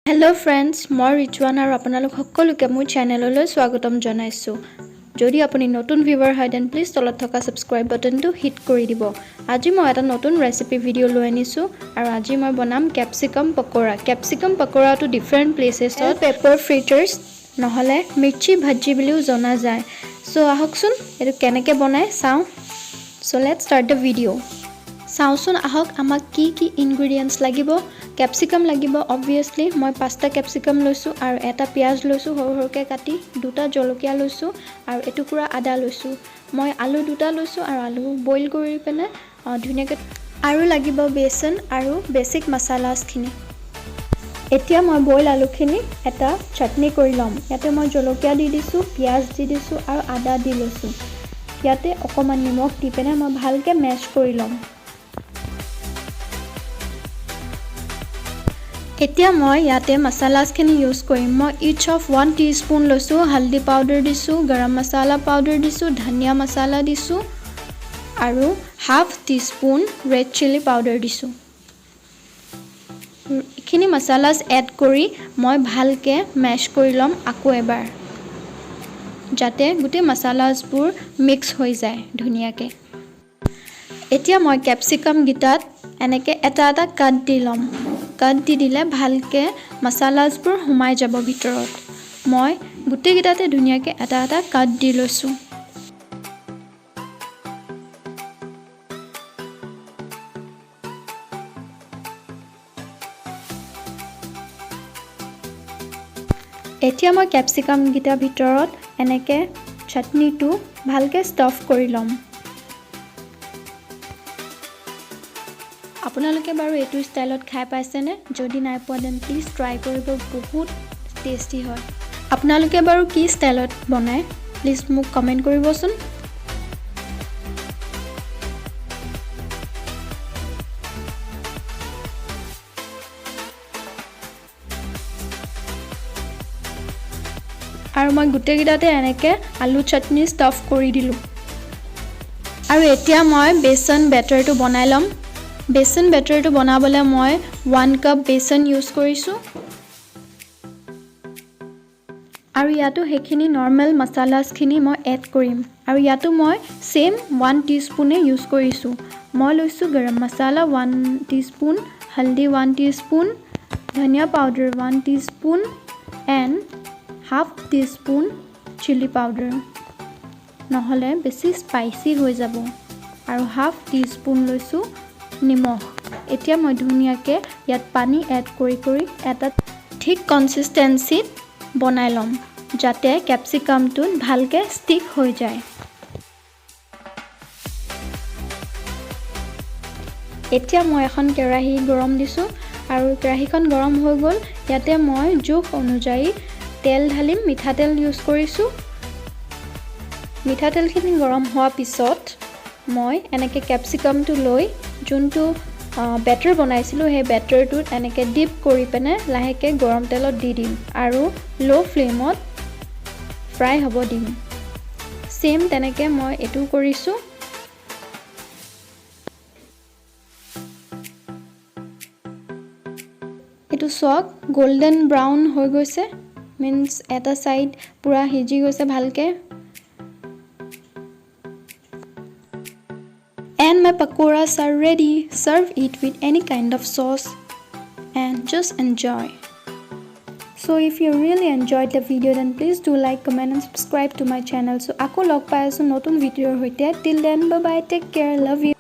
Hello friends, মই ৰিচৱান আৰু আপোনালোক সকলোকে মোৰ চেনেললৈ স্বাগতম জনাইছো। যদি আপুনি নতুন ভিউৱাৰ হয় দেন প্লিজ তলত থকা সাবস্ক্ৰাইব বাটনটো হিট কৰি দিব। আজি মই এটা নতুন ৰেচিপি ভিডিও লৈ আনিছো আৰু আজি মই বনাম ক্যাপসিকাম পকোৰা। ক্যাপসিকাম পকোৰাটো ডিফাৰেন্ট প্লেसेছত পেপাৰ ফ্ৰিটাৰ্স নহলে মিৰ্চি ভাজি বুলিও জনা যায়। সো আহকচোন এটো কেনেকৈ বনাই চাও। So let's start the video. চাওচোন আহক আমাক কি ইনগ্ৰেডিয়েন্টস লাগিব। ক্যাপসিকাম লাগিব obviously মই 5টা ক্যাপসিকাম লৈছো আৰু এটা পিয়াজ লৈছো সৰহকৈ কাটি, দুটা জলকীয়া লৈছো আৰু এটুকুৰা আদা লৈছো। মই আলু দুটা লৈছো আৰু আলু বইল কৰি পেনে ধুনিয়াকৈ আৰু লাগিব বেসন আৰু বেসিক মছলাখিনি। এতিয়া মই বইল আলুখিনি এটা চাটনি কৰি লম। ইয়াতে মই জলকীয়া দি দিছো, পিয়াজ দি দিছো আৰু আদা দি লৈছো। ইয়াতে অকমান নিমখ দি পেনে মই ভালকৈ মেশ কৰি লম। এতিয়া মই ইয়াতে মছলাখিনি ইউজ কৰিম। মই ইচ অফ 1 টিস্পুন লৈছো হালদি পাউডাৰ দিছো, গৰম মছলা পাউডাৰ দিছো, ধনিয়া মছলা দিছো আৰু half teaspoon red chilli powder দিছো। এইখিনি মছলাস এড কৰি মই ভালকে মেশ কৰি লম আকৌ এবাৰ, যাতে গোটেই মছলাসবোৰ মিক্স হৈ যায় ধুনিয়াকে। এতিয়া মই ক্যাপসিকাম গিটাত এনেকে এটা কাট দি লম। কাট দি দিলে ভালকে মছলাসবোৰ সোমাই যাব ভিতৰত। মই গুটি গিটাতে ধুনিয়াকে এটা কাট দি লৈছো। এতিয়া মই ক্যাপসিকাম গিটা ভিতৰত এনেকে চাটনিটো ভালকে ষ্টাফ কৰি লম। আপোনালোকে বাৰু এইটো ষ্টাইলত খাই পাইছেনে? যদি নাই পোৱা দেন প্লিজ ট্ৰাই কৰিব, বহুত টেষ্টি হয়। আপোনালোকে বাৰু কি ষ্টাইলত বনায় প্লিজ মোক কমেন্ট কৰিবচোন। আৰু মই গুটেগিটাতে এনেকে আলু চাটনি ষ্টাফ কৰি দিলো। আৰু এতিয়া মই বেসন বেটাৰটো বনাই লম। বেসন বেটাৰটো বনাবলৈ মই 1 কাপ বেসন ইউজ কৰিছো। আৰু ইয়াতো হেখিনি নৰমাল মছলাসখিনি মই এড কৰিম। আৰু ইয়াতো মই সেম 1 টিস্পুনে ইউজ কৰিছো। মই লৈছো গৰম মছলা 1 টিস্পুন, হালদি 1 টিস্পুন, ধনিয়া powder 1 teaspoon and half teaspoon chilli powder, নহলে বেছি স্পাইসি হৈ যাব। আৰু হাফ টিস্পুন লৈছো নিমখ। এতিয়া মই ধুনিয়াকে ইয়াত পানী এড কৰি এটা ঠিক কনসিস্টেন্সিত বনাই লম, যাতে ক্যাপসিকামটো ভালকে ষ্টিক হৈ যায়। এতিয়া মই এখন কেৰাহী গৰম দিছো আৰু কেৰাহীখন গৰম হৈ গল। ইয়াতে মই জোখ অনুযায়ী তেল ঢালিম। মিঠাতেল ইউজ কৰিছো। মিঠাতেলখিনি গৰম হোৱাৰ পিছত মই এনেকে ক্যাপসিকামটো লৈ যোনটো বেটাৰ বনাইছিলো সেই বেটাৰটোত এনেকে ডিপ কৰি পেনে লাহেকে গৰম তেলত দি দিম আৰু লো ফ্লেমত ফ্ৰাই হ'ব দিম। সেম তেনেকে মই এটো কৰিছো। এটো সক গোল্ডেন ব্ৰাউন হৈ গৈছে, means এটা সাইড পুৰা হিজি গৈছে ভালকে। And my pakoras are ready. Serve it with any kind of sauce and just enjoy. So if you really enjoyed the video then please do like, comment and subscribe to my channel. So ako log pai asu notun video hoite. Till then bye bye, take care, love you.